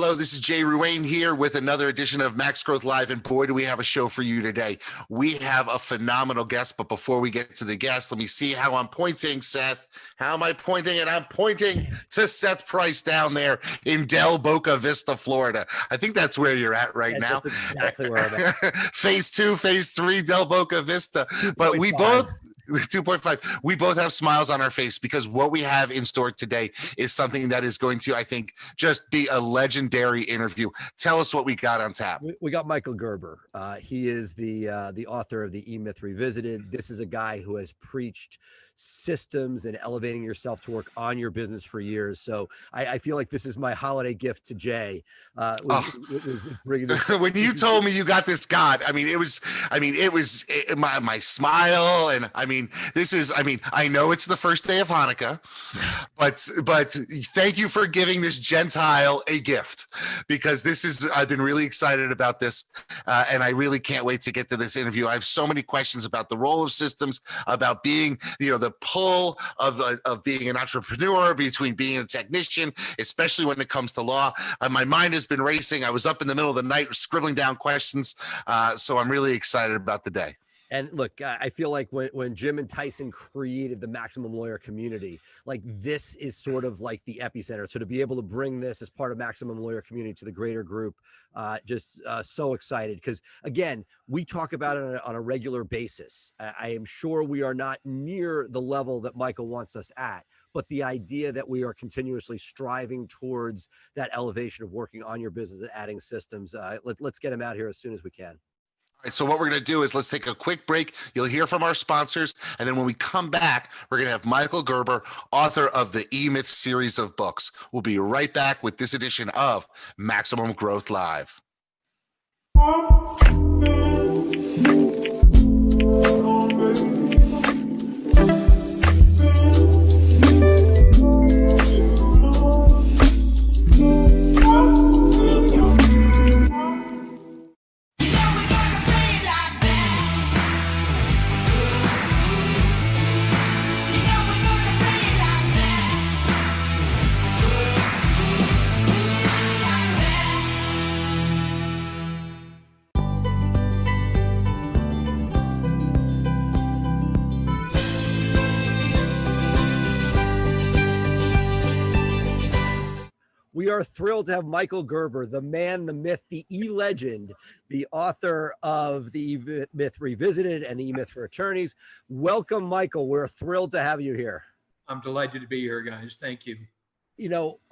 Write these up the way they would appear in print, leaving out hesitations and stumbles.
Hello, this is Jay Ruane here with another edition of Max Growth Live, and boy, do we have a show for you today. We have a phenomenal guest, but before we get to the guest, let me see how I'm pointing, Seth. How am I pointing? And I'm pointing to Seth Price down there in Del Boca Vista, Florida. I think that's where you're at right now. That's exactly where I'm at. Phase 2, Phase 3, Del Boca Vista. 2.5. But we both 2.5. We both have smiles on our face because what we have in store today is something that is going to, I think, just be a legendary interview. Tell us what we got on tap. We got Michael Gerber. He is the author of the E-Myth Revisited. This is a guy who has preached systems and elevating yourself to work on your business for years. So I feel like this is my holiday gift to Jay. When you told me you got this God, it was my smile. And I know it's the first day of Hanukkah, but thank you for giving this Gentile a gift, because I've been really excited about this. And I really can't wait to get to this interview. I have so many questions about the role of systems, about being, the pull of being an entrepreneur, between being a technician, especially when it comes to law. My mind has been racing. I was up in the middle of the night scribbling down questions. So I'm really excited about the day. And look, I feel like when Jim and Tyson created the Maximum Lawyer community, like this is sort of like the epicenter. So to be able to bring this as part of Maximum Lawyer community to the greater group, so excited, because again, we talk about it on a regular basis. I am sure we are not near the level that Michael wants us at, but the idea that we are continuously striving towards that elevation of working on your business and adding systems, let's get him out here as soon as we can. All right, so what we're going to do is let's take a quick break. You'll hear from our sponsors. And then when we come back, we're going to have Michael Gerber, author of the E-Myth series of books. We'll be right back with this edition of Maximum Growth Live. We are thrilled to have Michael Gerber, the man, the myth, the E-legend, the author of the E-Myth Revisited and the E-Myth for Attorneys. Welcome, Michael. We're thrilled to have you here. I'm delighted to be here, guys. Thank you.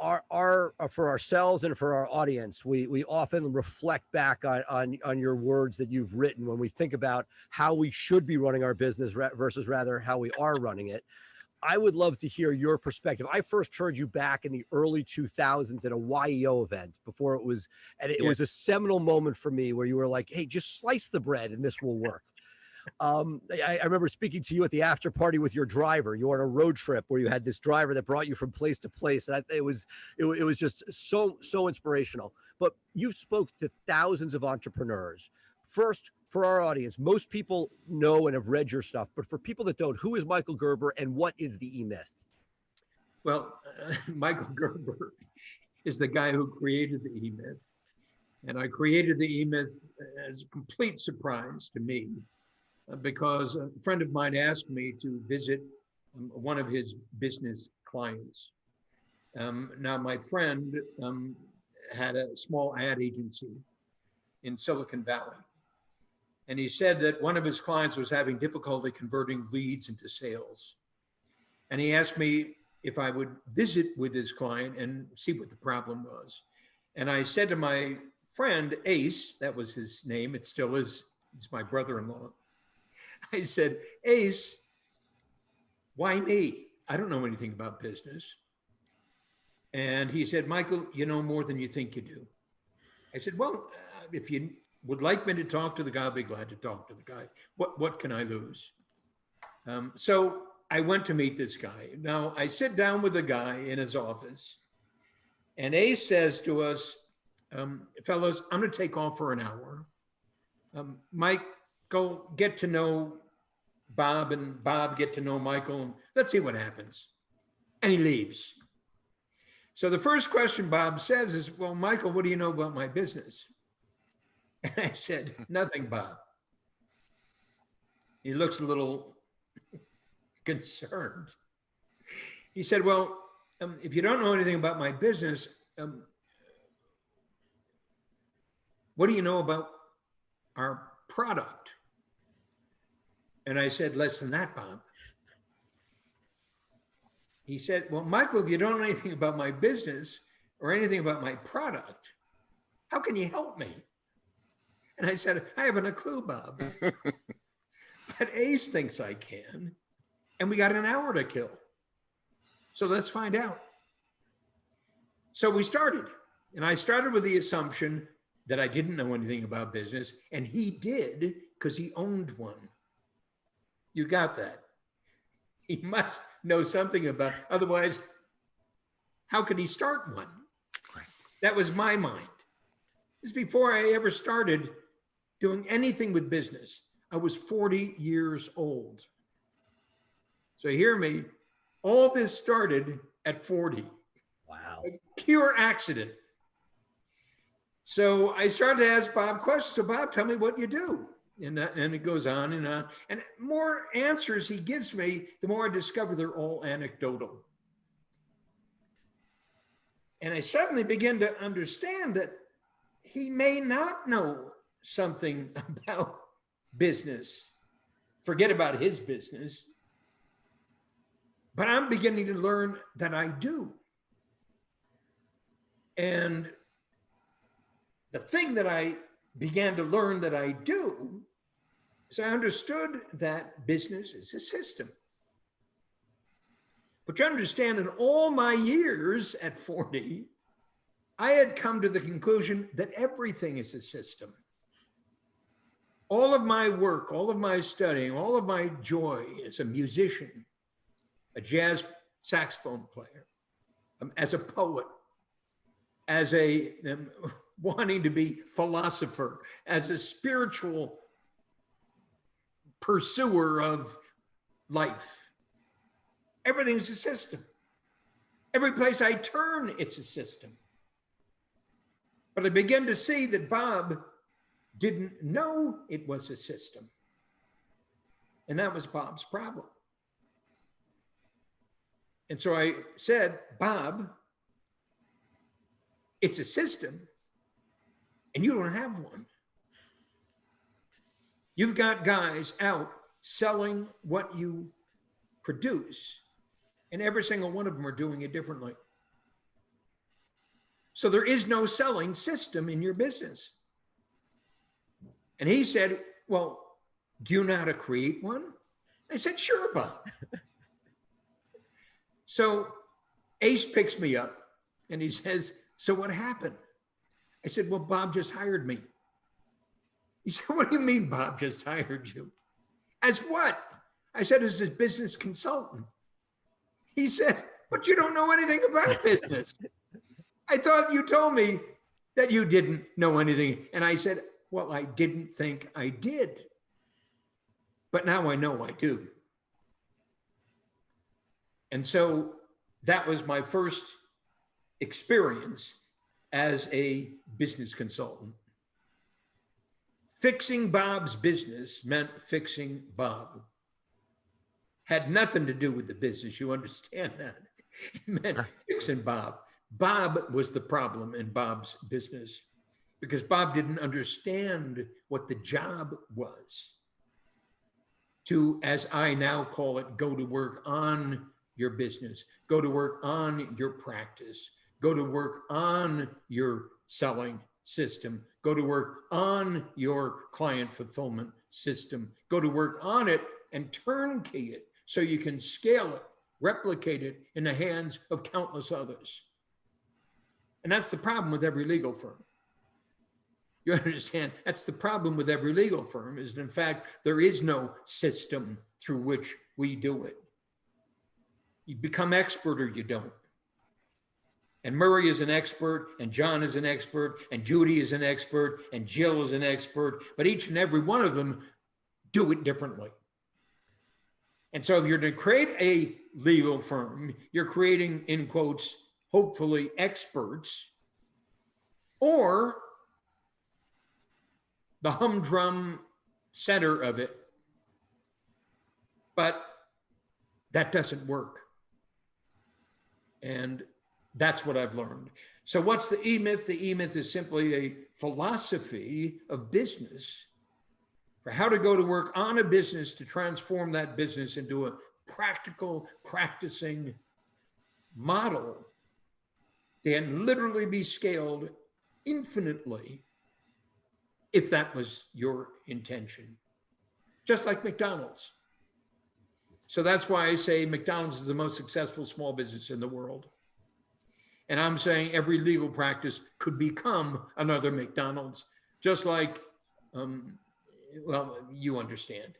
Our for ourselves and for our audience, we often reflect back on your words that you've written when we think about how we should be running our business versus rather how we are running it. I would love to hear your perspective. I first heard you back in the early 2000s at a YEO event before it was a seminal moment for me where you were like, hey, just slice the bread and this will work. I remember speaking to you at the after party with your driver. You were on a road trip where you had this driver that brought you from place to place. And it was just so inspirational. But you spoke to thousands of entrepreneurs. First, for our audience, most people know and have read your stuff, but for people that don't, who is Michael Gerber and what is the E-Myth? Well, Michael Gerber is the guy who created the E-Myth. And I created the E-Myth as a complete surprise to me because a friend of mine asked me to visit one of his business clients. Now, my friend had a small ad agency in Silicon Valley. And he said that one of his clients was having difficulty converting leads into sales. And he asked me if I would visit with his client and see what the problem was. And I said to my friend, Ace, that was his name, it still is, he's my brother-in-law. I said, Ace, why me? I don't know anything about business. And he said, Michael, you know more than you think you do. I said, well, if you would like me to talk to the guy, I'll be glad to talk to the guy. What can I lose? So I went to meet this guy. Now I sit down with the guy in his office and Ace says to us, fellas, I'm gonna take off for an hour. Mike, go get to know Bob and Bob get to know Michael. And let's see what happens. And he leaves. So the first question Bob says is, well, Michael, what do you know about my business? And I said, nothing, Bob. He looks a little concerned. He said, well, if you don't know anything about my business, what do you know about our product? And I said, less than that, Bob. He said, well, Michael, if you don't know anything about my business or anything about my product, how can you help me? And I said, I haven't a clue, Bob. But Ace thinks I can. And we got an hour to kill. So let's find out. So we started. And I started with the assumption that I didn't know anything about business. And he did, because he owned one. You got that? He must know something about, otherwise, how could he start one? Right. That was my mind. This is before I ever started doing anything with business. I was 40 years old. So hear me, all this started at 40. Wow. A pure accident. So I started to ask Bob questions. So Bob, tell me what you do. And it goes on and on. And more answers he gives me, the more I discover they're all anecdotal. And I suddenly begin to understand that he may not know something about business. Forget about his business. But I'm beginning to learn that I do. And the thing that I began to learn that I do is I understood that business is a system. But you understand, in all my years at 40, I had come to the conclusion that everything is a system. All of my work, all of my studying, all of my joy as a musician, a jazz saxophone player, as a poet, as a wanting to be philosopher, as a spiritual pursuer of life. Everything's a system. Every place I turn, it's a system. But I began to see that Bob didn't know it was a system. And that was Bob's problem. And so I said, Bob, it's a system, and you don't have one. You've got guys out selling what you produce, and every single one of them are doing it differently. So there is no selling system in your business. And he said, well, do you know how to create one? I said, sure, Bob. So Ace picks me up and he says, so what happened? I said, well, Bob just hired me. He said, what do you mean Bob just hired you? As what? I said, as his business consultant. He said, but you don't know anything about business. I thought you told me that you didn't know anything. And I said, well, I didn't think I did. But now I know I do. And so that was my first experience as a business consultant. Fixing Bob's business meant fixing Bob. Had nothing to do with the business, you understand that? It meant fixing Bob. Bob was the problem in Bob's business because Bob didn't understand what the job was. To, as I now call it, go to work on your business, go to work on your practice, go to work on your selling system, go to work on your client fulfillment system, go to work on it and turnkey it so you can scale it, replicate it in the hands of countless others. And that's the problem with every legal firm. You understand? That's the problem with every legal firm is, in fact, there is no system through which we do it. You become expert or you don't. And Murray is an expert, and John is an expert, and Judy is an expert, and Jill is an expert, but each and every one of them do it differently. And so if you're to create a legal firm, you're creating, in quotes, hopefully experts, or the humdrum center of it. But that doesn't work. And that's what I've learned. So what's the E-Myth? The E-Myth is simply a philosophy of business for how to go to work on a business to transform that business into a practical, practicing model that can literally be scaled infinitely if that was your intention, just like McDonald's. So that's why I say McDonald's is the most successful small business in the world. And I'm saying every legal practice could become another McDonald's, just like, well, you understand.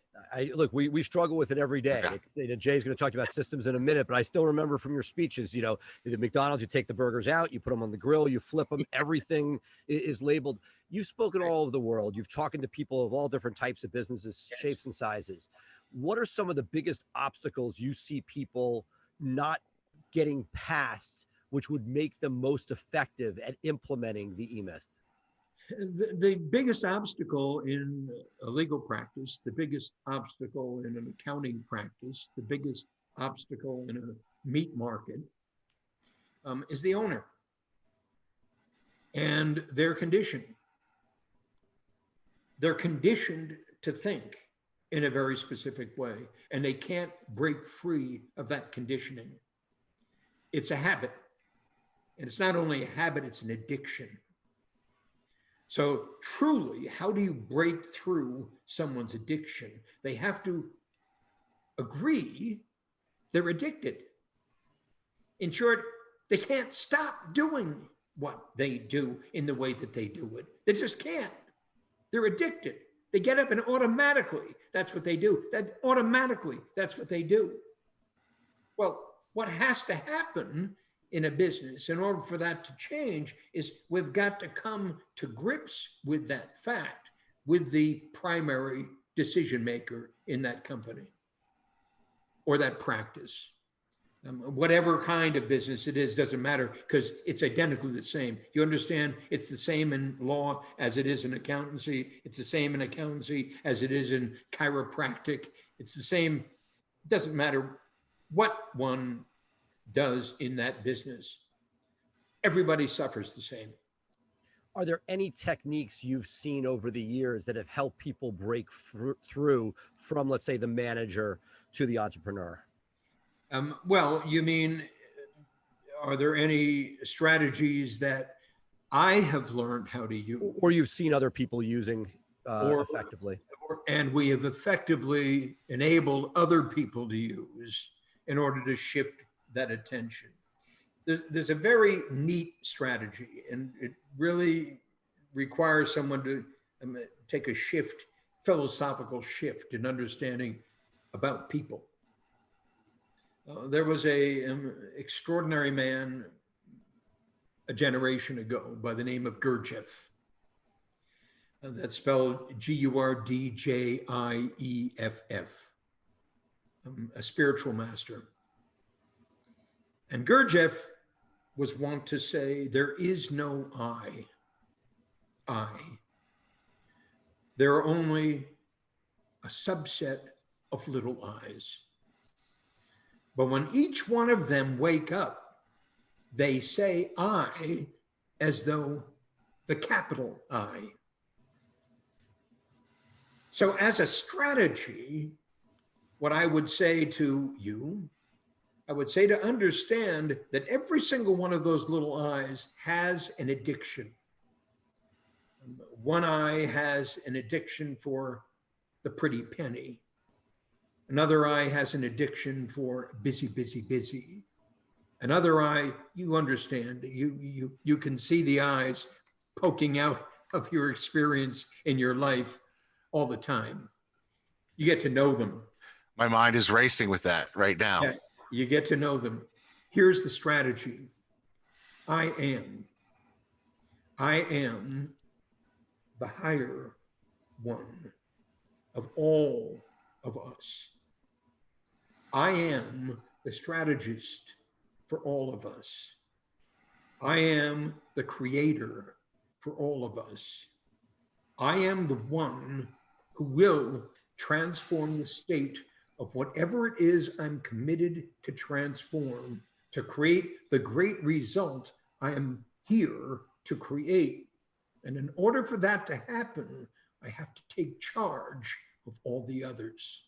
Look, we struggle with it every day. Jay's going to talk about systems in a minute, but I still remember from your speeches, the McDonald's, you take the burgers out, you put them on the grill, you flip them, everything is labeled. You've spoken all over the world. You've talked to people of all different types of businesses, shapes and sizes. What are some of the biggest obstacles you see people not getting past, which would make them most effective at implementing the E-Myth? The biggest obstacle in a legal practice, the biggest obstacle in an accounting practice, the biggest obstacle in a meat market is the owner and their condition. They're conditioned to think in a very specific way, and they can't break free of that conditioning. It's a habit, and it's not only a habit, it's an addiction. So truly, how do you break through someone's addiction? They have to agree they're addicted. In short, they can't stop doing what they do in the way that they do it. They just can't. They're addicted. They get up and automatically, that's what they do. That's what they do. Well, what has to happen in a business in order for that to change is we've got to come to grips with that fact, with the primary decision maker in that company or that practice. Whatever kind of business it is, doesn't matter, because it's identically the same. You understand? It's the same in law as it is in accountancy. It's the same in accountancy as it is in chiropractic. It's the same. It doesn't matter what one does in that business. Everybody suffers the same. Are there any techniques you've seen over the years that have helped people break through from, let's say, the manager to the entrepreneur? Well, you mean, are there any strategies that I have learned how to use? Or you've seen other people using effectively? And we have effectively enabled other people to use in order to shift that attention. There's a very neat strategy, and it really requires someone to take a shift, philosophical shift in understanding about people. There was an extraordinary man a generation ago by the name of Gurdjieff. That's spelled Gurdjieff, a spiritual master. And Gurdjieff was wont to say, there is no I. There are only a subset of little I's. But when each one of them wake up, they say I as though the capital I. So as a strategy, what I would say to you, I would say to understand that every single one of those little I's has an addiction. One eye has an addiction for the pretty penny. Another eye has an addiction for busy, busy, busy. Another eye, you understand, you can see the eyes poking out of your experience in your life all the time. You get to know them. My mind is racing with that right now. Yeah, you get to know them. Here's the strategy. I am the higher one of all of us. I am the strategist for all of us. I am the creator for all of us. I am the one who will transform the state of whatever it is I'm committed to transform, to create the great result I am here to create. And in order for that to happen, I have to take charge of all the others.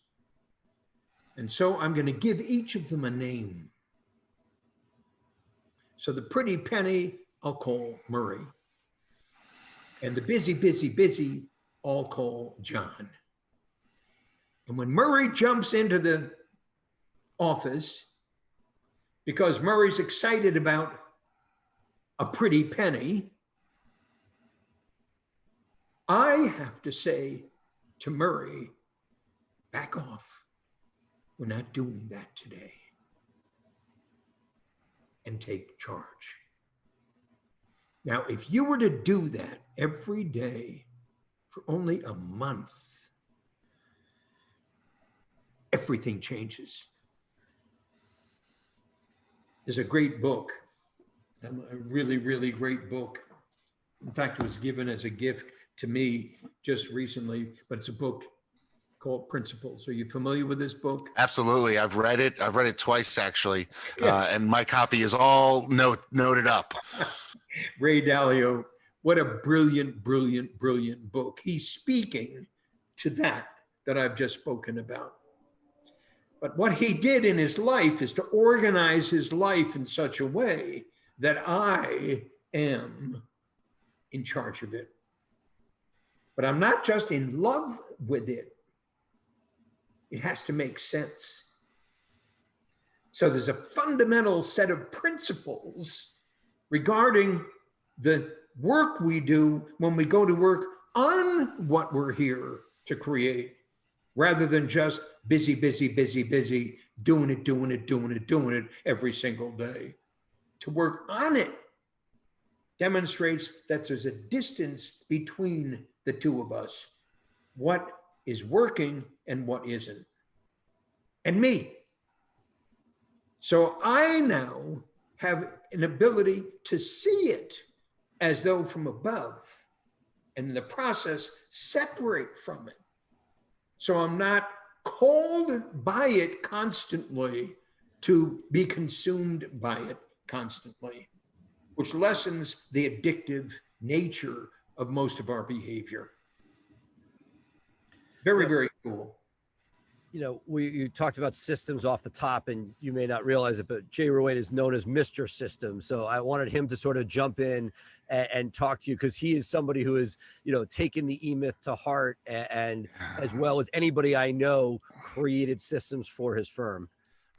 And so I'm going to give each of them a name. So the pretty penny, I'll call Murray. And the busy, I'll call John. And when Murray jumps into the office, because Murray's excited about a pretty penny, I have to say to Murray, back off. We're not doing that today. And take charge. Now, if you were to do that every day for only a month, everything changes. There's a great book, a really, really great book. In fact, it was given as a gift to me just recently, but it's a book called Principles. Are you familiar with this book? Absolutely. I've read it. I've read it twice, actually. Yes. And my copy is all noted up. Ray Dalio, what a brilliant, brilliant, brilliant book. He's speaking to that I've just spoken about. But what he did in his life is to organize his life in such a way that I am in charge of it. But I'm not just in love with it. It has to make sense. So there's a fundamental set of principles regarding the work we do when we go to work on what we're here to create, rather than just busy, doing it every single day. To work on it demonstrates that there's a distance between the two of us. What is working and what isn't. And me. So I now have an ability to see it as though from above, and in the process separate from it. So I'm not called by it constantly to be consumed by it constantly, which lessens the addictive nature of most of our behavior. Very, very cool. You know, you talked about systems off the top, and you may not realize it, but Jay Ruane is known as Mr. System. So I wanted him to sort of jump in and talk to you, because he is somebody who is, you know, taken the E-Myth to heart, and as well as anybody I know, created systems for his firm.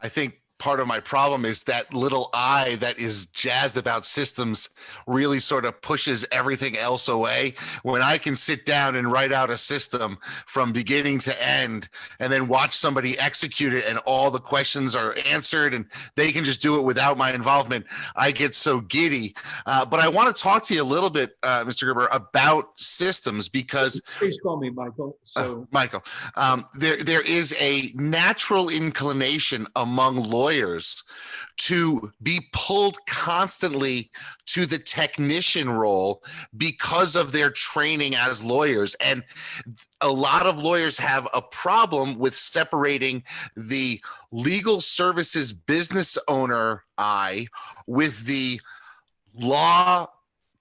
I think part of my problem is that little I that is jazzed about systems really sort of pushes everything else away. When I can sit down and write out a system from beginning to end and then watch somebody execute it and all the questions are answered and they can just do it without my involvement, I get so giddy. But I want to talk to you a little bit, Mr. Gerber, about systems, because please call me Michael. Michael, there is a natural inclination among lawyers to be pulled constantly to the technician role because of their training as lawyers. And a lot of lawyers have a problem with separating the legal services business owner I with the law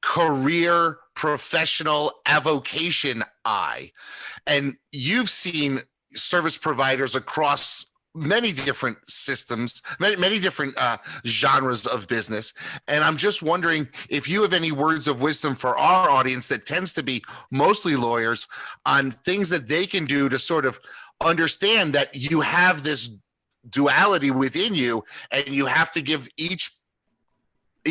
career professional avocation I. And you've seen service providers across many different systems, many different genres of business. And I'm just wondering if you have any words of wisdom for our audience that tends to be mostly lawyers on things that they can do to sort of understand that you have this duality within you, and you have to give each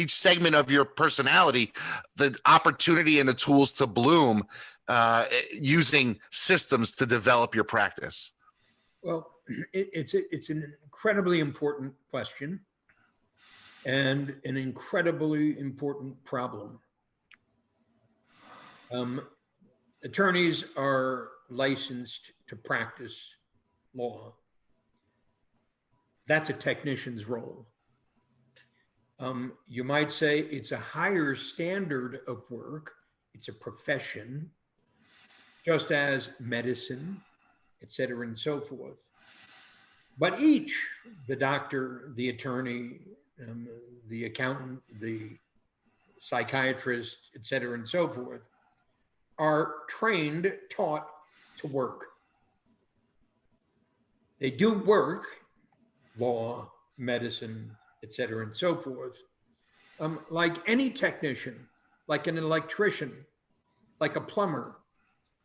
segment of your personality the opportunity and the tools to bloom, using systems to develop your practice. Well, it's an incredibly important question and an incredibly important problem. Attorneys are licensed to practice law. That's a technician's role. You might say it's a higher standard of work. It's a profession, just as medicine, et cetera, and so forth. But each, the doctor, the attorney, the accountant, the psychiatrist, et cetera, and so forth, are trained, taught to work. They do work, law, medicine, et cetera, and so forth, like any technician, like an electrician, like a plumber,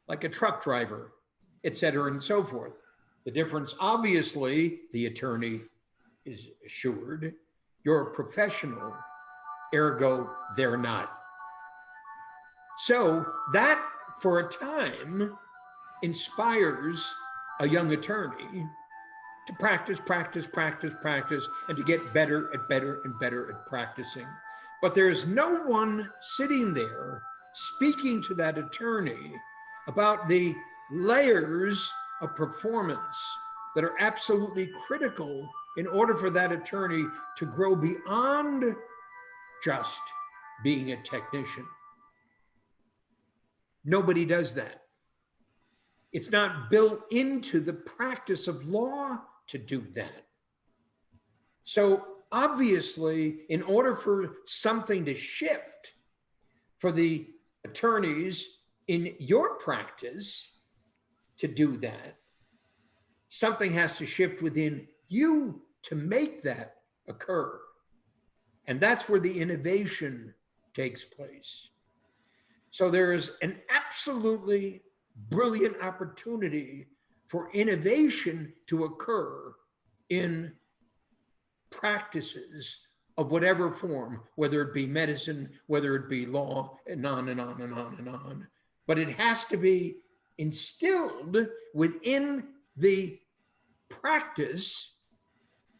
like a truck driver, et cetera, and so forth. The difference, obviously, the attorney is assured, you're a professional, ergo, they're not. So that, for a time, inspires a young attorney to practice, and to get better at practicing. But there's no one sitting there speaking to that attorney about the layers of performance that are absolutely critical in order for that attorney to grow beyond just being a technician. Nobody does that. It's not built into the practice of law to do that. So obviously, in order for something to shift for the attorneys in your practice to do that, something has to shift within you to make that occur. And that's where the innovation takes place. So there is an absolutely brilliant opportunity for innovation to occur in practices of whatever form, whether it be medicine, whether it be law, and on and on and on and on. But it has to be instilled within the practice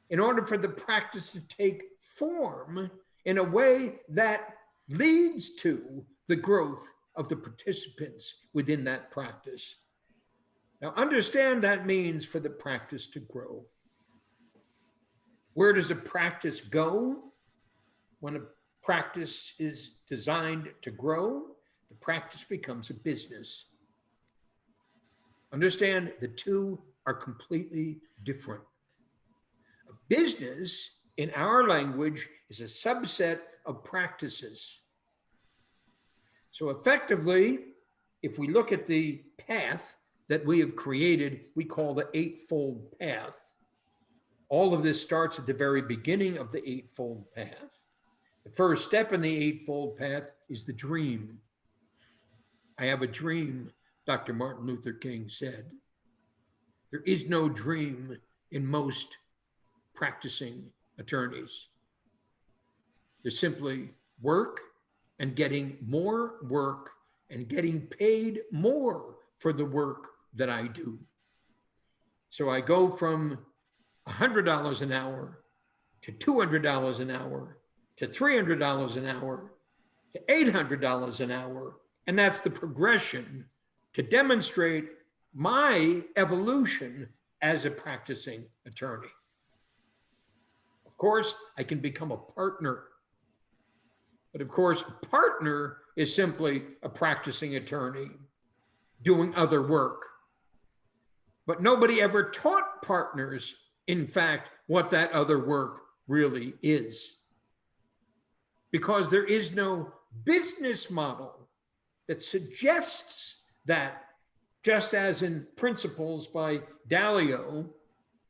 in order for the practice to take form in a way that leads to the growth of the participants within that practice. Now, understand that means for the practice to grow. Where does a practice go? When a practice is designed to grow, the practice becomes a business. Understand the two are completely different. A business, in our language, is a subset of practices. So effectively, if we look at the path that we have created, we call the eightfold path. All of this starts at the very beginning of the eightfold path. The first step in the eightfold path is the dream. I have a dream, Dr. Martin Luther King said. There is no dream in most practicing attorneys. There's simply work and getting more work and getting paid more for the work that I do. So I go from $100 an hour to $200 an hour to $300 an hour to $800 an hour. And that's the progression to demonstrate my evolution as a practicing attorney. Of course, I can become a partner. But of course, a partner is simply a practicing attorney doing other work. But nobody ever taught partners, in fact, what that other work really is. Because there is no business model that suggests that, just as in Principles by Dalio,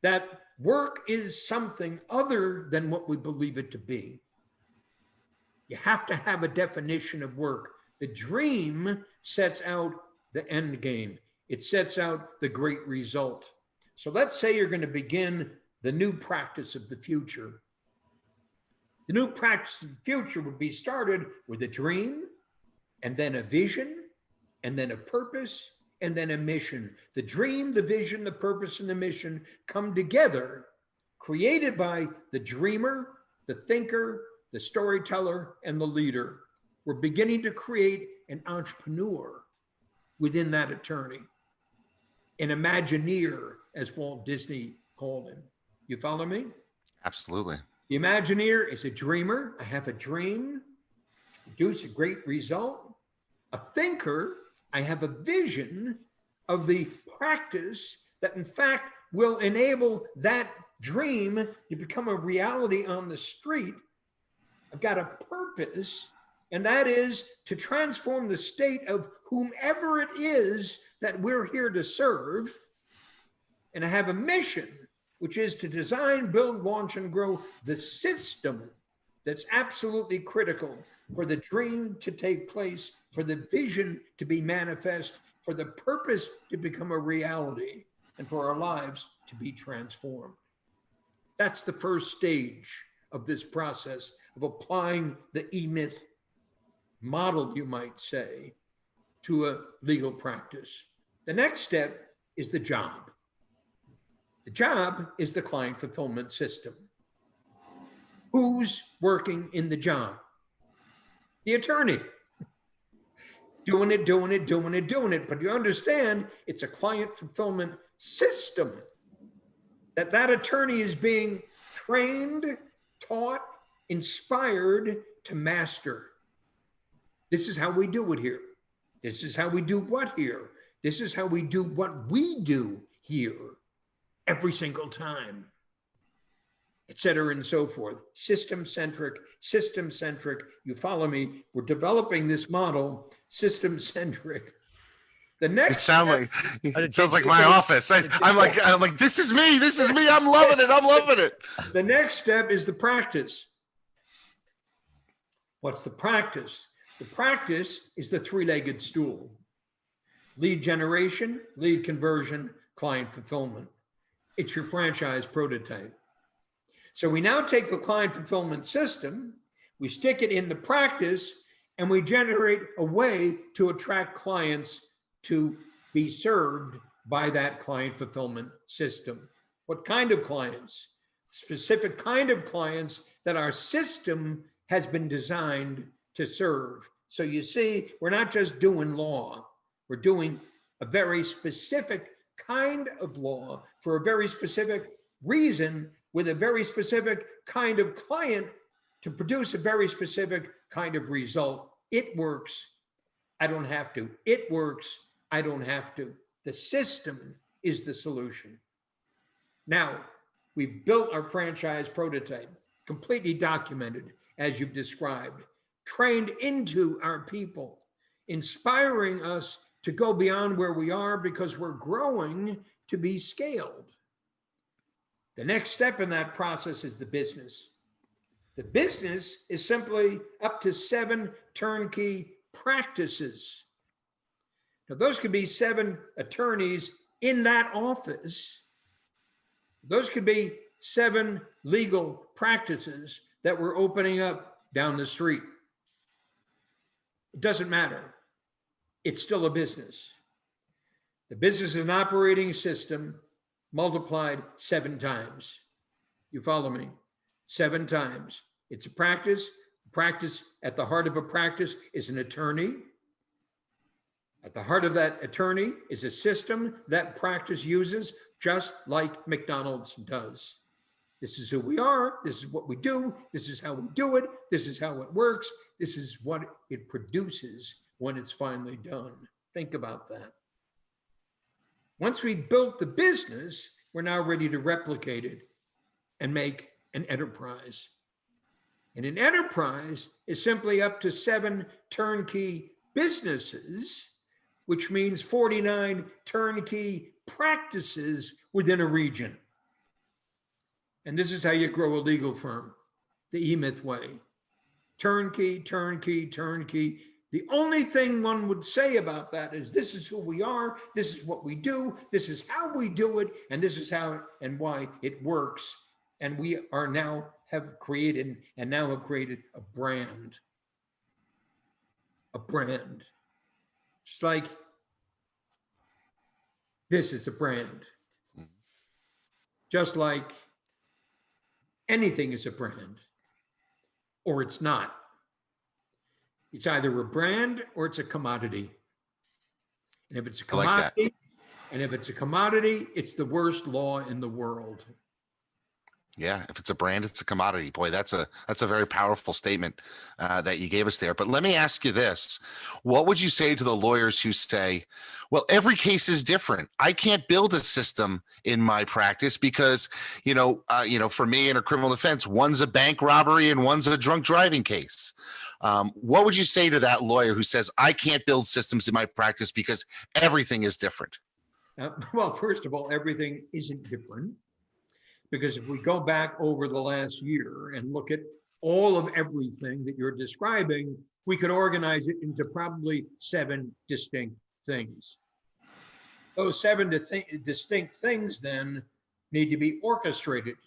that work is something other than what we believe it to be. You have to have a definition of work. The dream sets out the end game. It sets out the great result. So let's say you're going to begin the new practice of the future. The new practice of the future would be started with a dream, and then a vision, and then a purpose, and then a mission. The dream, the vision, the purpose, and the mission come together, created by the dreamer, the thinker, the storyteller, and the leader. We're beginning to create an entrepreneur within that attorney, an Imagineer, as Walt Disney called him. You follow me? Absolutely. The Imagineer is a dreamer. I have a dream to produce a great result. A thinker, I have a vision of the practice that in fact will enable that dream to become a reality on the street. I've got a purpose, and that is to transform the state of whomever it is that we're here to serve. And I have a mission, which is to design, build, launch, and grow the system that's absolutely critical for the dream to take place, for the vision to be manifest, for the purpose to become a reality, and for our lives to be transformed. That's the first stage of this process of applying the E-Myth model, you might say, to a legal practice. The next step is the job. The job is the client fulfillment system. Who's working in the job? The attorney. Doing it. But you understand, it's a client fulfillment system that attorney is being trained, taught, inspired to master. This is how we do it here. This is how we do what here? This is how we do what we do here every single time, et cetera, and so forth. System-centric. You follow me? We're developing this model, system-centric. The next it sounds like my office. I'm like, this is me. I'm loving it. The next step is the practice. What's the practice? The practice is the three-legged stool. Lead generation, lead conversion, client fulfillment. It's your franchise prototype. So we now take the client fulfillment system, we stick it in the practice, and we generate a way to attract clients to be served by that client fulfillment system. What kind of clients? Specific kind of clients that our system has been designed to serve. So you see, we're not just doing law, we're doing a very specific kind of law for a very specific reason with a very specific kind of client to produce a very specific kind of result. It works. I don't have to. It works. I don't have to. The system is the solution. Now, we've built our franchise prototype, completely documented, as you've described, trained into our people, inspiring us to go beyond where we are because we're growing to be scaled. The next step in that process is the business. The business is simply up to 7 turnkey practices. Now, those could be 7 attorneys in that office. Those could be 7 legal practices that we're opening up down the street. It doesn't matter. It's still a business. The business is an operating system multiplied 7 times. You follow me? 7 times. It's a practice. Practice, at the heart of a practice is an attorney. At the heart of that attorney is a system that practice uses, just like McDonald's does. This is who we are. This is what we do. This is how we do it. This is how it works. This is what it produces when it's finally done. Think about that. Once we've built the business, we're now ready to replicate it and make an enterprise. And an enterprise is simply up to 7 turnkey businesses, which means 49 turnkey practices within a region. And this is how you grow a legal firm, the E-Myth way. Turnkey, turnkey, turnkey. The only thing one would say about that is this is who we are, this is what we do, this is how we do it, and this is how and why it works. And we are now have created a brand. A brand. It's like this is a brand. Just like anything is a brand, or it's not. It's either a brand or it's a commodity. And if it's a commodity, it's the worst law in the world. Yeah, if it's a brand, it's a commodity. Boy, that's a very powerful statement that you gave us there. But let me ask you this: what would you say to the lawyers who say, "Well, every case is different. I can't build a system in my practice because, for me in a criminal defense, one's a bank robbery and one's a drunk driving case." What would you say to that lawyer who says, "I can't build systems in my practice because everything is different"? Well, first of all, everything isn't different. Because if we go back over the last year and look at all of everything that you're describing, we could organize it into probably 7 distinct things. Those 7 distinct things then need to be orchestrated.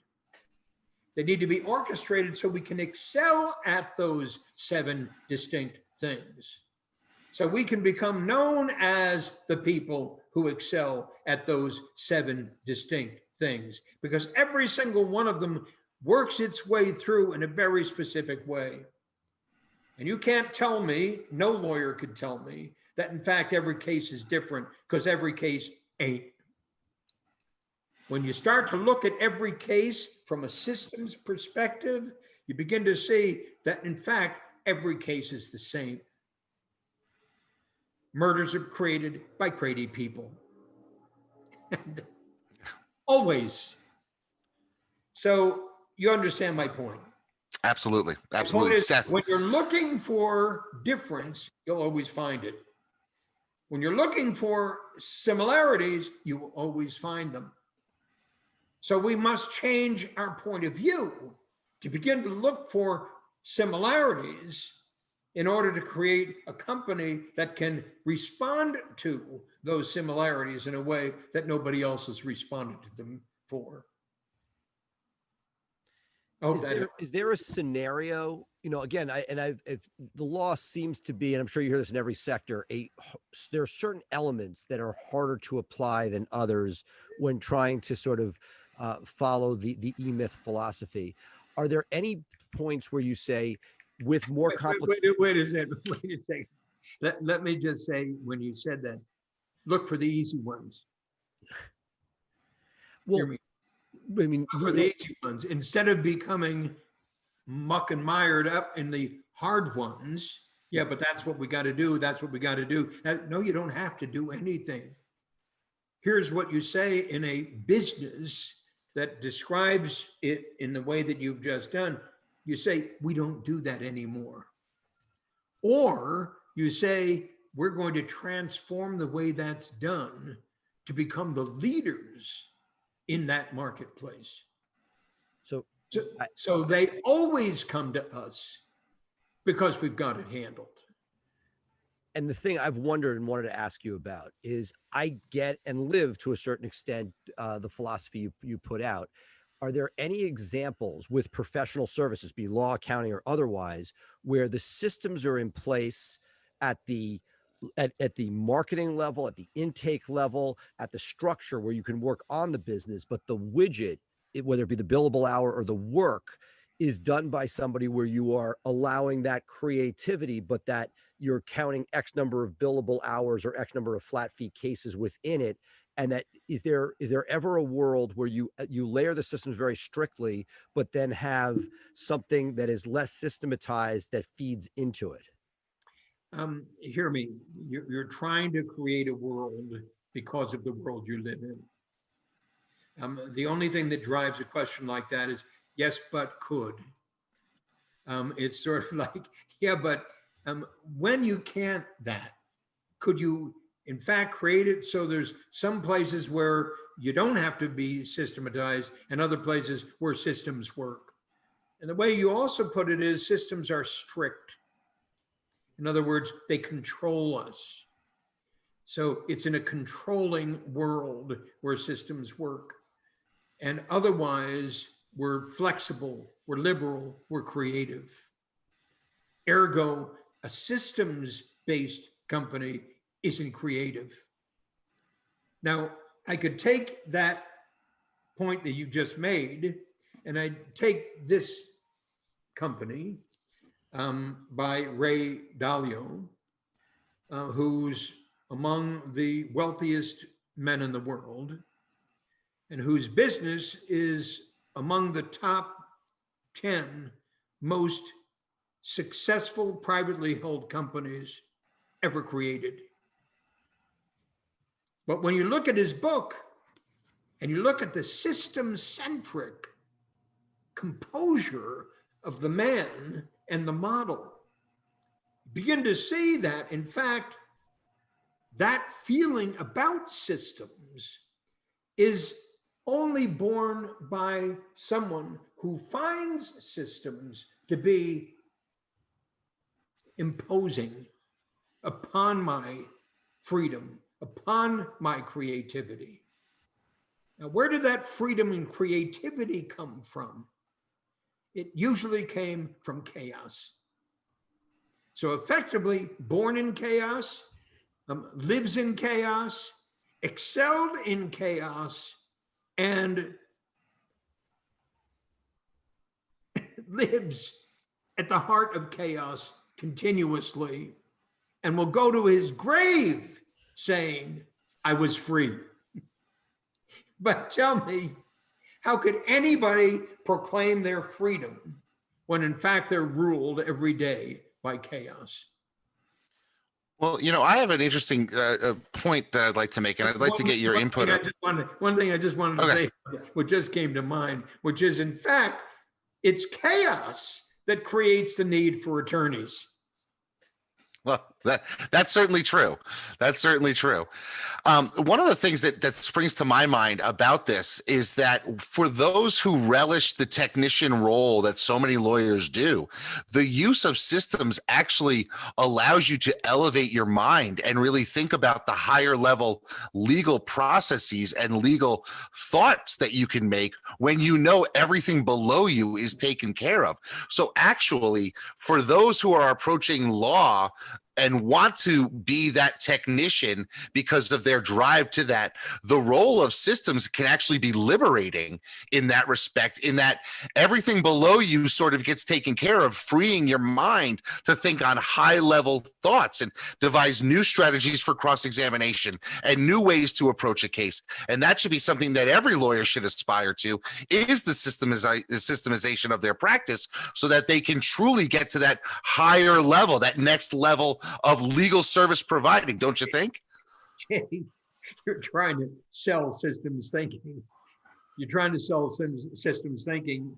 They need to be orchestrated so we can excel at those 7 distinct things. So we can become known as the people who excel at those 7 distinct things, because every single one of them works its way through in a very specific way. And you can't tell me, no lawyer could tell me, that in fact every case is different, because every case ain't. When you start to look at every case from a systems perspective, you begin to see that in fact every case is the same. Murders are created by crazy people. Always. So you understand my point. Absolutely. My Absolutely. point is, Seth. when you're looking for difference, you'll always find it. When you're looking for similarities, you will always find them. So we must change our point of view to begin to look for similarities in order to create a company that can respond to those similarities in a way that nobody else has responded to them for. Is there a scenario, again, if the law seems to be, and I'm sure you hear this in every sector, there are certain elements that are harder to apply than others when trying to sort of follow the E-Myth philosophy. Are there any points where you say, with more complicated? Wait a second. Let me just say, when you said that, look for the easy ones. Well, I mean, for the easy ones, instead of becoming muck and mired up in the hard ones. Yeah, but that's what we got to do. That's what we got to do. No, you don't have to do anything. Here's what you say in a business that describes it in the way that you've just done. You say, we don't do that anymore. Or you say, we're going to transform the way that's done to become the leaders in that marketplace. So they always come to us because we've got it handled. And the thing I've wondered and wanted to ask you about is, I get and live to a certain extent the philosophy you put out. Are there any examples with professional services, be law, accounting, or otherwise, where the systems are in place at the marketing level, at the intake level, at the structure where you can work on the business, but the widget, whether it be the billable hour or the work, is done by somebody where you are allowing that creativity, but that you're counting X number of billable hours or X number of flat fee cases within it? And that is there ever a world where you layer the systems very strictly, but then have something that is less systematized that feeds into it? Hear me. You're trying to create a world because of the world you live in. The only thing that drives a question like that is yes, but could. It's sort of like, yeah, but when you can't that, could you in fact create it so there's some places where you don't have to be systematized and other places where systems work? And the way you also put it is systems are strict. In other words, they control us. So it's in a controlling world where systems work. And otherwise, we're flexible, we're liberal, we're creative. Ergo, a systems-based company isn't creative. Now, I could take that point that you just made, and I'd take this company by Ray Dalio, who's among the wealthiest men in the world, and whose business is among the top 10 most successful privately held companies ever created. But when you look at his book and you look at the system-centric composure of the man and the model, you begin to see that, in fact, that feeling about systems is only born by someone who finds systems to be imposing upon my freedom, upon my creativity. Now, where did that freedom and creativity come from? It usually came from chaos. So effectively, born in chaos, lives in chaos, excelled in chaos, and lives at the heart of chaos continuously, and will go to his grave saying, I was free. But tell me, how could anybody proclaim their freedom when in fact they're ruled every day by chaos? Well, I have an interesting point that I'd like to make, and I'd like to get your input. One thing I just wanted to say, what just came to mind, which is, in fact, it's chaos that creates the need for attorneys. Well, that's certainly true. That's certainly true. One of the things that springs to my mind about this is that for those who relish the technician role that so many lawyers do, the use of systems actually allows you to elevate your mind and really think about the higher level legal processes and legal thoughts that you can make when you know everything below you is taken care of. So actually, for those who are approaching law and want to be that technician because of their drive to that, the role of systems can actually be liberating in that respect, in that everything below you sort of gets taken care of, freeing your mind to think on high level thoughts and devise new strategies for cross-examination and new ways to approach a case. And that should be something that every lawyer should aspire to, is the systemization of their practice, so that they can truly get to that higher level, that next level of legal service providing, don't you think? Jay, you're trying to sell systems thinking. You're trying to sell systems thinking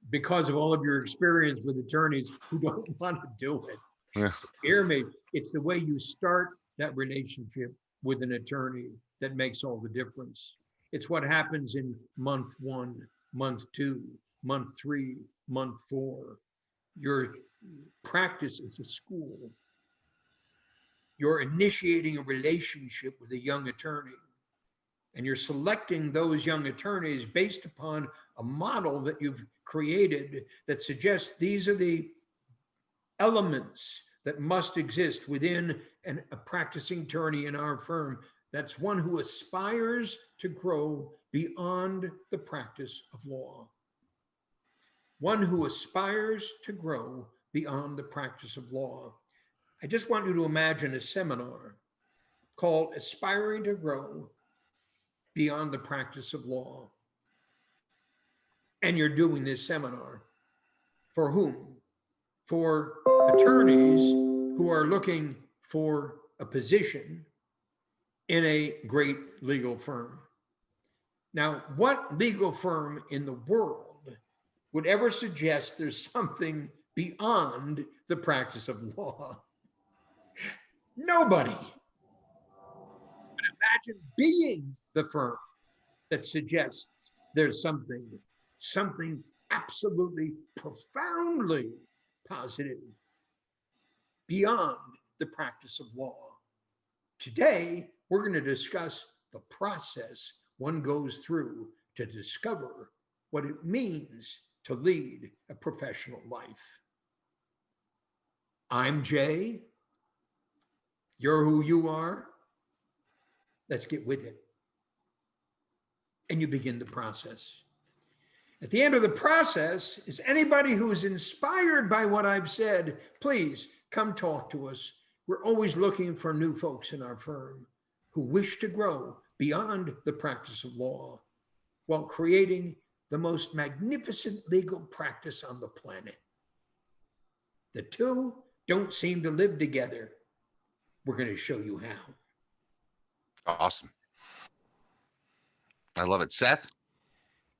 because of all of your experience with attorneys who don't want to do it. Yeah. So hear me, it's the way you start that relationship with an attorney that makes all the difference. It's what happens in month 1, month 2, month 3, month 4. Your practice is a school. You're initiating a relationship with a young attorney, and you're selecting those young attorneys based upon a model that you've created that suggests these are the elements that must exist within a practicing attorney in our firm. That's one who aspires to grow beyond the practice of law. One who aspires to grow beyond the practice of law. I just want you to imagine a seminar called Aspiring to Grow Beyond the Practice of Law. And you're doing this seminar for whom? For attorneys who are looking for a position in a great legal firm. Now, what legal firm in the world would ever suggest there's something beyond the practice of law? Nobody. But imagine being the firm that suggests there's something absolutely profoundly positive beyond the practice of law. Today, we're going to discuss the process one goes through to discover what it means to lead a professional life. I'm Jay. You're who you are. Let's get with it. And you begin the process. At the end of the process is anybody who is inspired by what I've said, please come talk to us. We're always looking for new folks in our firm who wish to grow beyond the practice of law while creating the most magnificent legal practice on the planet. The two don't seem to live together. We're going to show you how. Awesome. I love it. Seth?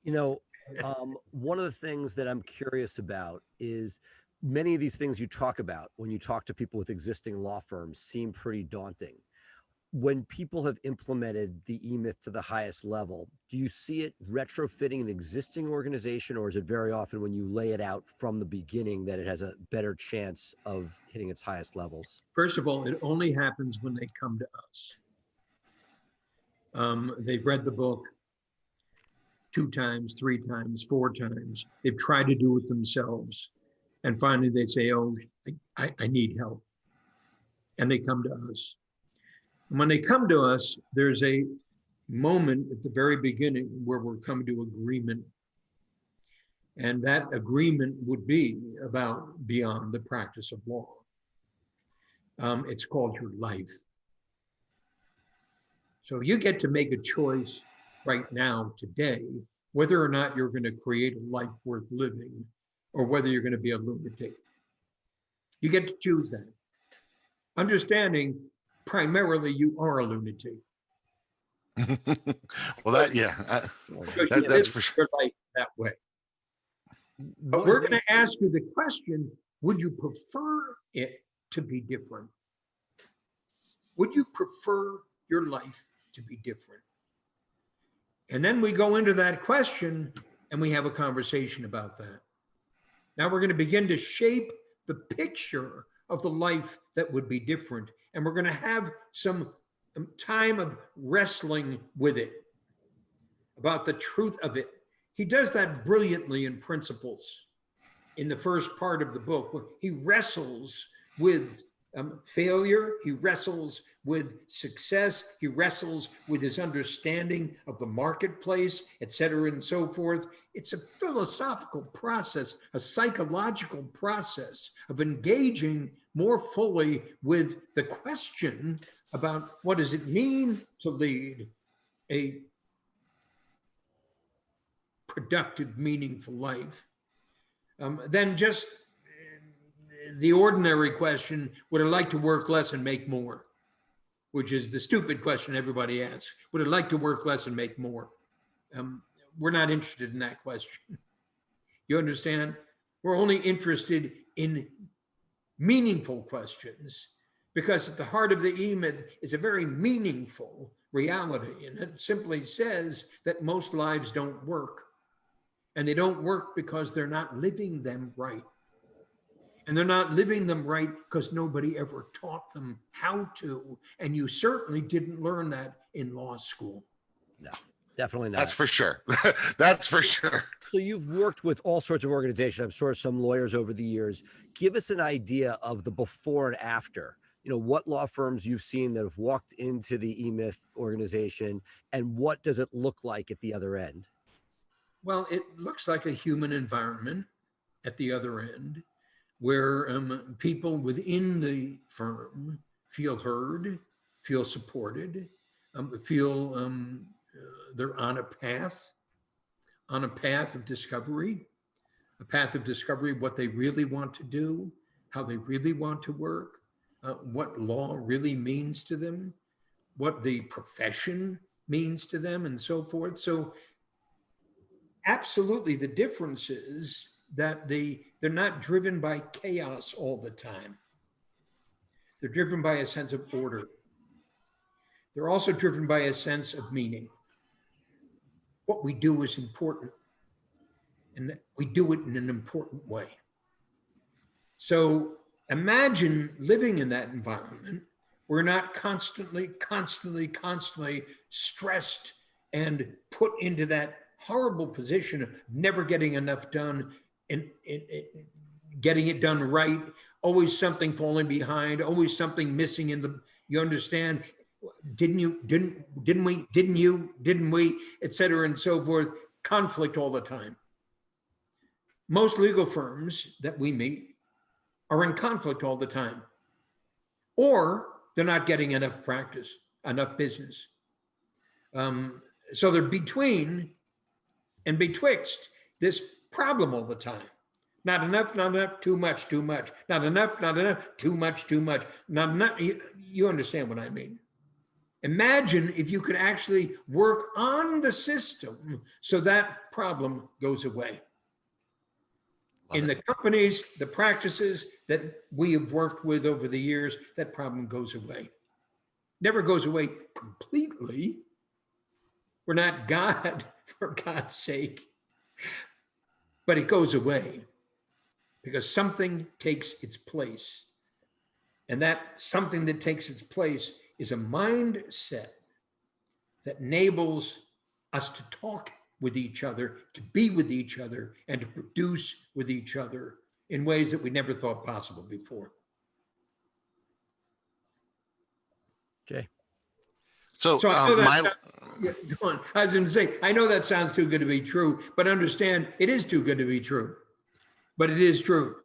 You know, one of the things that I'm curious about is many of these things you talk about when you talk to people with existing law firms seem pretty daunting. When people have implemented the E-Myth to the highest level, do you see it retrofitting an existing organization, or is it very often when you lay it out from the beginning that it has a better chance of hitting its highest levels? First of all, it only happens when they come to us. They've read the book 2 times, 3 times, 4 times. They've tried to do it themselves. And finally they say, oh, I need help. And they come to us. And when they come to us, there's a moment at the very beginning where we're coming to agreement. And that agreement would be about beyond the practice of law. It's called your life. So you get to make a choice right now, today, whether or not you're going to create a life worth living or whether you're going to be a lunatic. You get to choose that. Understanding primarily you are a lunatic. Well, that's for sure. Your life that way. But we're going to ask you the question, would you prefer it to be different? Would you prefer your life to be different? And then we go into that question and we have a conversation about that. Now we're going to begin to shape the picture of the life that would be different. And we're going to have some time of wrestling with it, about the truth of it. He does that brilliantly in Principles in the first part of the book, where he wrestles with failure, he wrestles with success, he wrestles with his understanding of the marketplace, et cetera, and so forth. It's a philosophical process, a psychological process of engaging more fully with the question about what does it mean to lead a productive, meaningful life, than just the ordinary question, would I like to work less and make more? Which is the stupid question everybody asks. Would I like to work less and make more? We're not interested in that question. You understand? We're only interested in meaningful questions, because at the heart of the E-Myth is a very meaningful reality. And it simply says that most lives don't work. And they don't work because they're not living them right. And they're not living them right because nobody ever taught them how to. And you certainly didn't learn that in law school. No, definitely not. That's for sure. That's for sure. So you've worked with all sorts of organizations, I'm sure some lawyers over the years. Give us an idea of the before and after. You know, what law firms you've seen that have walked into the E-Myth organization, and what does it look like at the other end? Well, it looks like a human environment at the other end, where people within the firm feel heard, feel supported, feel they're on a path of discovery, what they really want to do, how they really want to work, what law really means to them, what the profession means to them, and so forth. So absolutely, the difference is that they're not driven by chaos all the time. They're driven by a sense of order. They're also driven by a sense of meaning. What we do is important, and we do it in an important way. So imagine living in that environment. We're not constantly stressed and put into that horrible position of never getting enough done and getting it done right, always something falling behind, always something missing in the, you understand? Didn't we, et cetera, and so forth. Conflict all the time. Most legal firms that we meet are in conflict all the time, or they're not getting enough practice, enough business. So they're between and betwixt this problem all the time. Not enough, not enough, too much, too much. Not enough, not enough, too much, too much. Not enough. You understand what I mean? Imagine if you could actually work on the system so that problem goes away. In the companies, the practices that we have worked with over the years, that problem goes away. Never goes away completely. We're not God, for God's sake. But it goes away because something takes its place. And that something that takes its place is a mindset that enables us to talk with each other, to be with each other, and to produce with each other in ways that we never thought possible before. Jay. So, I know go on. I was going to say, I know that sounds too good to be true, but understand it is too good to be true. But it is true.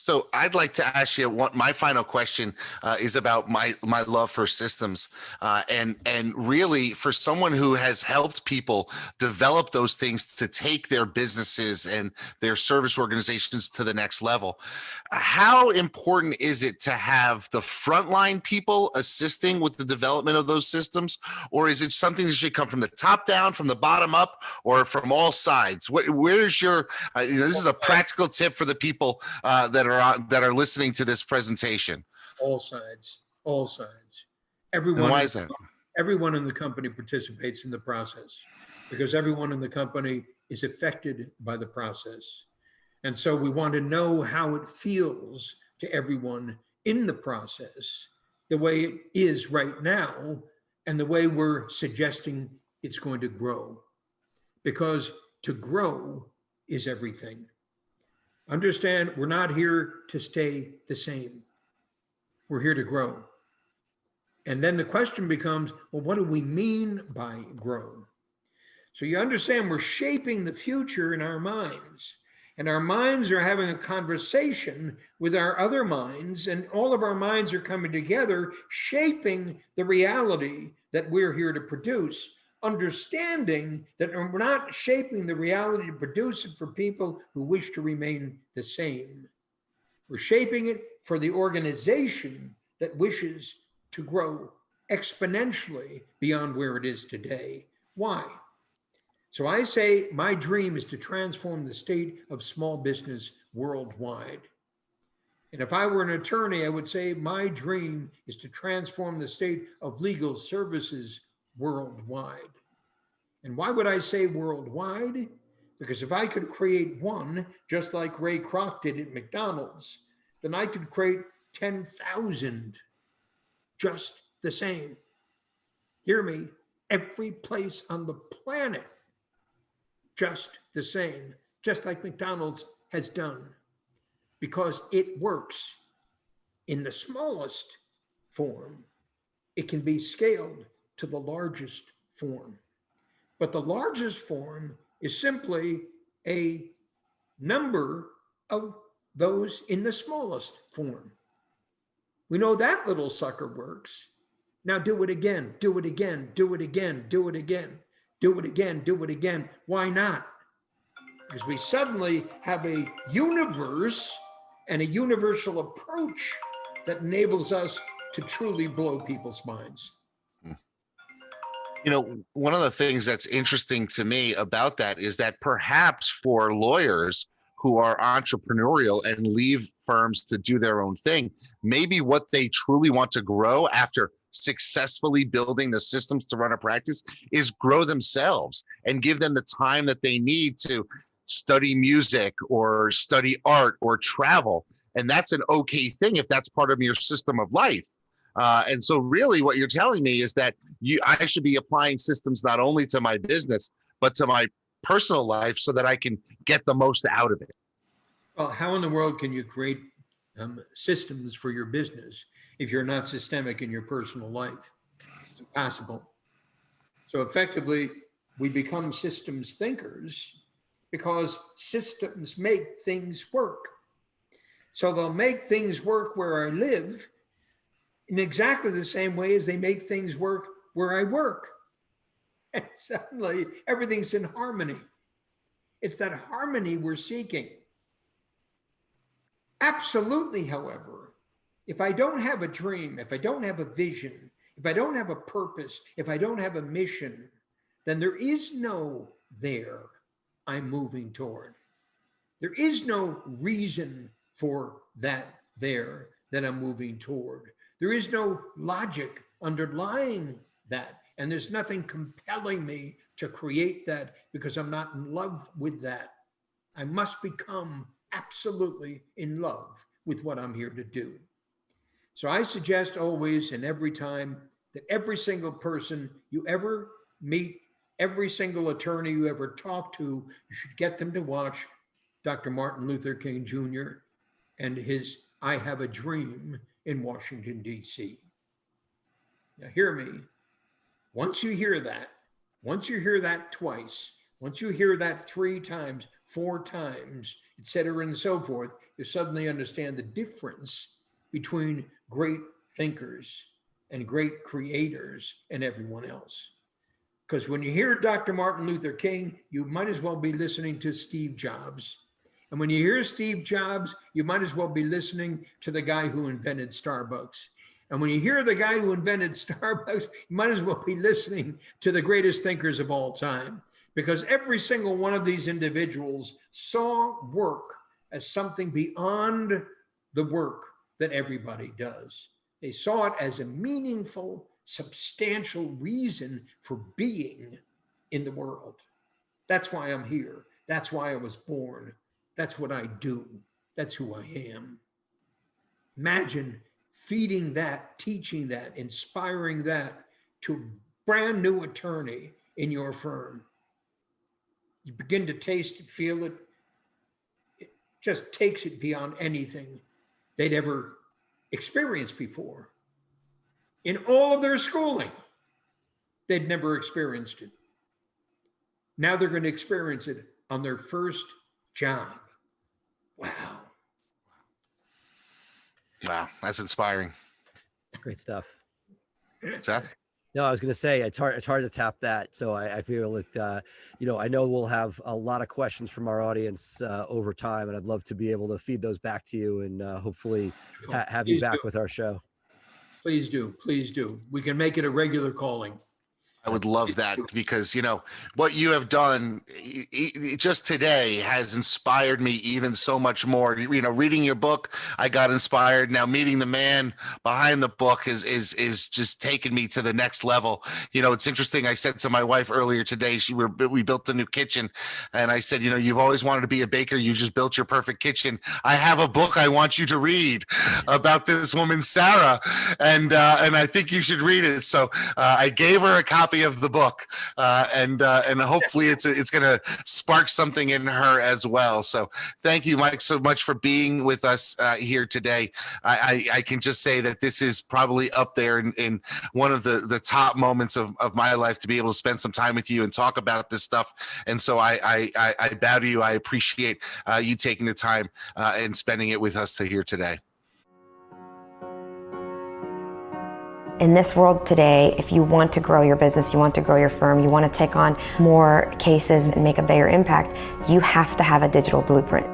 So I'd like to ask you my final question is about my love for systems, and really for someone who has helped people develop those things to take their businesses and their service organizations to the next level. How important is it to have the frontline people assisting with the development of those systems, or is it something that should come from the top down, from the bottom up, or from all sides? Where's your? This is a practical tip for the people that are listening to this presentation. All sides, all sides. And why is that? Everyone in the company participates in the process because everyone in the company is affected by the process. And so we want to know how it feels to everyone in the process, the way it is right now, and the way we're suggesting it's going to grow. Because to grow is everything. Understand, we're not here to stay the same. We're here to grow. And then the question becomes, well, what do we mean by grow? So you understand we're shaping the future in our minds, and our minds are having a conversation with our other minds, and all of our minds are coming together, shaping the reality that we're here to produce. Understanding that we're not shaping the reality to produce it for people who wish to remain the same. We're shaping it for the organization that wishes to grow exponentially beyond where it is today. Why? So I say my dream is to transform the state of small business worldwide. And if I were an attorney, I would say my dream is to transform the state of legal services worldwide. And why would I say worldwide? Because if I could create one, just like Ray Kroc did at McDonald's, then I could create 10,000 just the same. Hear me, every place on the planet, just the same, just like McDonald's has done, because it works in the smallest form. It can be scaled to the largest form. But the largest form is simply a number of those in the smallest form. We know that little sucker works. Now do it again, do it again, do it again, do it again, do it again, do it again. Why not? Because we suddenly have a universe and a universal approach that enables us to truly blow people's minds. You know, one of the things that's interesting to me about that is that perhaps for lawyers who are entrepreneurial and leave firms to do their own thing, maybe what they truly want to grow after successfully building the systems to run a practice is grow themselves and give them the time that they need to study music or study art or travel. And that's an okay thing if that's part of your system of life. And so really what you're telling me is that I should be applying systems not only to my business, but to my personal life so that I can get the most out of it. Well, how in the world can you create systems for your business if you're not systemic in your personal life? It's impossible. So effectively, we become systems thinkers because systems make things work. So they'll make things work where I live in exactly the same way as they make things work where I work. And suddenly everything's in harmony. It's that harmony we're seeking. Absolutely, however, if I don't have a dream, if I don't have a vision, if I don't have a purpose, if I don't have a mission, then there is no there I'm moving toward. There is no reason for that there that I'm moving toward. There is no logic underlying that. And there's nothing compelling me to create that because I'm not in love with that. I must become absolutely in love with what I'm here to do. So I suggest always and every time that every single person you ever meet, every single attorney you ever talk to, you should get them to watch Dr. Martin Luther King Jr. and his I Have a Dream in Washington, D.C. Now hear me. Once you hear that twice, once you hear that 3 times, 4 times, etc., and so forth, you suddenly understand the difference between great thinkers and great creators and everyone else. Because when you hear Dr. Martin Luther King, you might as well be listening to Steve Jobs. And when you hear Steve Jobs, you might as well be listening to the guy who invented Starbucks. And when you hear the guy who invented Starbucks, you might as well be listening to the greatest thinkers of all time, because every single one of these individuals saw work as something beyond the work that everybody does. They saw it as a meaningful, substantial reason for being in the world. That's why I'm here. That's why I was born. That's what I do. That's who I am. Imagine feeding that, teaching that, inspiring that to a brand new attorney in your firm. You begin to taste it, feel it. It just takes it beyond anything they'd ever experienced before. In all of their schooling, they'd never experienced it. Now they're going to experience it on their first job. Wow. Wow, that's inspiring. Great stuff. Seth? No, I was going to say it's hard to tap that. So I feel like, I know we'll have a lot of questions from our audience over time, and I'd love to be able to feed those back to you and hopefully have you back with our show. Please do. Please do. We can make it a regular calling. I would love that, because, what you have done just today has inspired me even so much more. Reading your book, I got inspired. Now meeting the man behind the book is just taking me to the next level. It's interesting. I said to my wife earlier today, we built a new kitchen, and I said, you've always wanted to be a baker. You just built your perfect kitchen. I have a book I want you to read about this woman, Sarah, and I think you should read it. So I gave her a copy of the book, and hopefully it's going to spark something in her as well. So thank you, Mike, so much for being with us here today. I can just say that this is probably up there in one of the top moments of my life, to be able to spend some time with you and talk about this stuff. And so I bow to you. I appreciate you taking the time and spending it with us here today. In this world today, if you want to grow your business, you want to grow your firm, you want to take on more cases and make a bigger impact, you have to have a digital blueprint.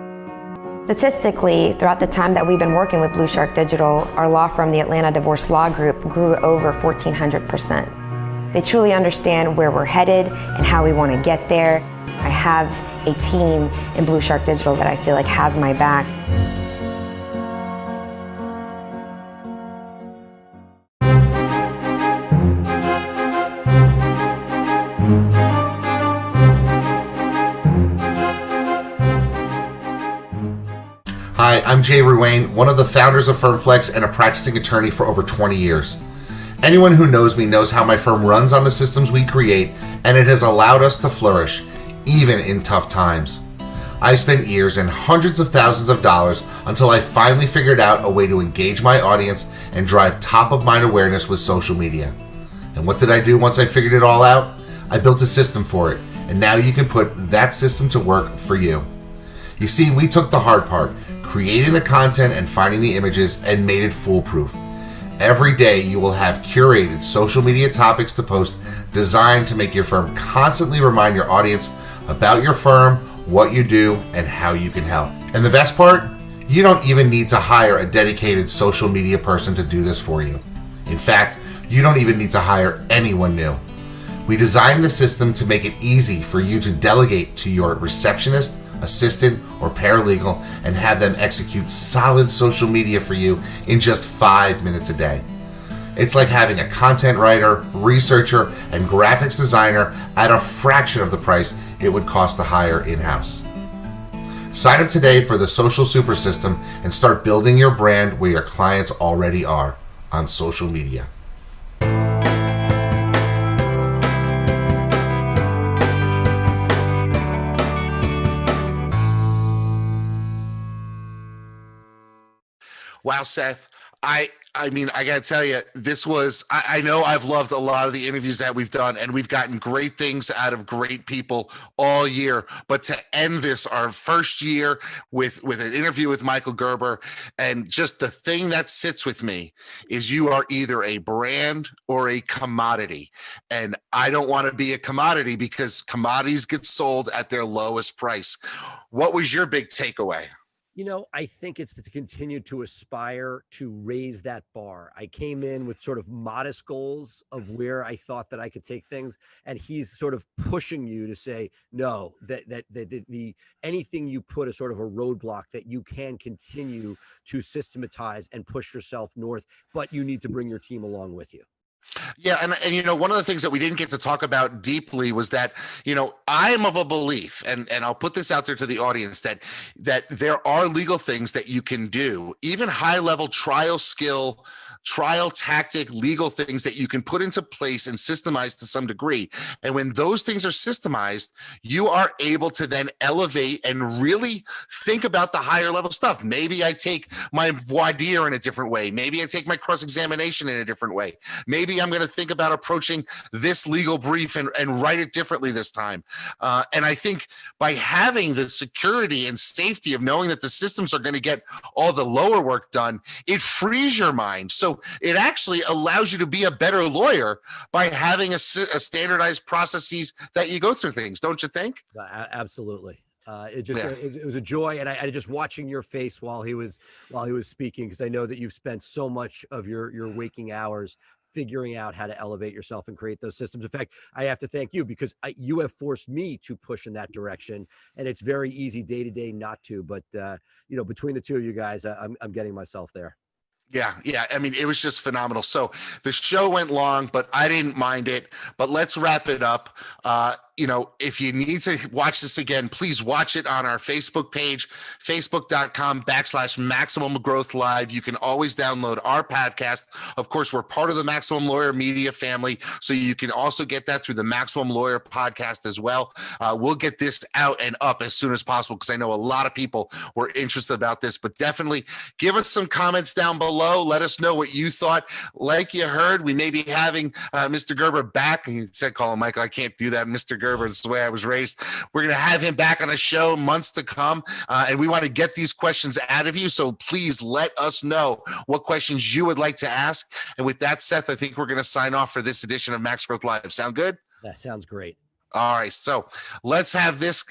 Statistically, throughout the time that we've been working with Blue Shark Digital, our law firm, the Atlanta Divorce Law Group, grew over 1,400%. They truly understand where we're headed and how we want to get there. I have a team in Blue Shark Digital that I feel like has my back. Hi, I'm Jay Ruane, one of the founders of FirmFlex and a practicing attorney for over 20 years. Anyone who knows me knows how my firm runs on the systems we create, and it has allowed us to flourish, even in tough times. I spent years and hundreds of thousands of dollars until I finally figured out a way to engage my audience and drive top-of-mind awareness with social media. And what did I do once I figured it all out? I built a system for it, and now you can put that system to work for you. You see, we took the hard part, creating the content and finding the images, and made it foolproof. Every day you will have curated social media topics to post designed to make your firm constantly remind your audience about your firm, what you do, and how you can help. And the best part, you don't even need to hire a dedicated social media person to do this for you. In fact, you don't even need to hire anyone new. We designed the system to make it easy for you to delegate to your receptionist, assistant, or paralegal and have them execute solid social media for you in just 5 minutes a day. It's like having a content writer, researcher, and graphics designer at a fraction of the price it would cost to hire in-house. Sign up today for the Social Super System and start building your brand where your clients already are, on social media. Wow, Seth. I mean, I got to tell you, this was, I know I've loved a lot of the interviews that we've done, and we've gotten great things out of great people all year. But to end this, our first year with an interview with Michael Gerber, and just the thing that sits with me is you are either a brand or a commodity. And I don't want to be a commodity because commodities get sold at their lowest price. What was your big takeaway? You know, I think it's to continue to aspire to raise that bar. I came in with sort of modest goals of where I thought that I could take things, and he's sort of pushing you to say, no, that the anything you put as sort of a roadblock that you can continue to systematize and push yourself north, but you need to bring your team along with you. Yeah, and you know, one of the things that we didn't get to talk about deeply was that, you know, I am of a belief, and I'll put this out there to the audience, that there are legal things that you can do, even high level trial skill, trial tactic, legal things that you can put into place and systemize to some degree. And when those things are systemized, you are able to then elevate and really think about the higher level stuff. Maybe I take my voir dire in a different way. Maybe I take my cross-examination in a different way. Maybe I'm going to think about approaching this legal brief and write it differently this time. And I think by having the security and safety of knowing that the systems are going to get all the lower work done, it frees your mind. So it actually allows you to be a better lawyer by having a standardized processes that you go through things, don't you think? Absolutely. It was a joy, and I just watching your face while he was speaking, because I know that you've spent so much of your waking hours figuring out how to elevate yourself and create those systems. In fact, I have to thank you because you have forced me to push in that direction, and it's very easy day to day not to. But you know, between the two of you guys, I'm getting myself there. Yeah. I mean, it was just phenomenal. So the show went long, but I didn't mind it. But let's wrap it up. You know, if you need to watch this again, please watch it on our Facebook page, facebook.com/Maximum Growth Live. You can always download our podcast. Of course, we're part of the Maximum Lawyer Media family, so you can also get that through the Maximum Lawyer podcast as well. We'll get this out and up as soon as possible because I know a lot of people were interested about this, but definitely give us some comments down below. Let us know what you thought. Like you heard, we may be having Mr. Gerber back. He said, call him Michael. I can't do that. Mr. Gerber, it's the way I was raised. We're going to have him back on a show months to come. And we want to get these questions out of you. So please let us know what questions you would like to ask. And with that, Seth, I think we're going to sign off for this edition of Max Growth Live. Sound good? That sounds great. All right, so let's have this.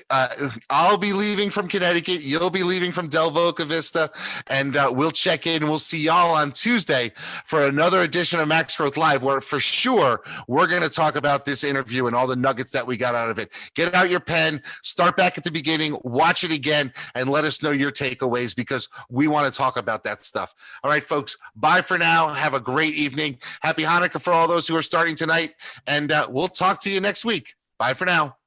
I'll be leaving from Connecticut. You'll be leaving from Del Boca Vista, and we'll check in. We'll see y'all on Tuesday for another edition of Max Growth Live, where for sure we're going to talk about this interview and all the nuggets that we got out of it. Get out your pen, start back at the beginning, watch it again, and let us know your takeaways because we want to talk about that stuff. All right, folks, bye for now. Have a great evening. Happy Hanukkah for all those who are starting tonight, and we'll talk to you next week. Bye for now.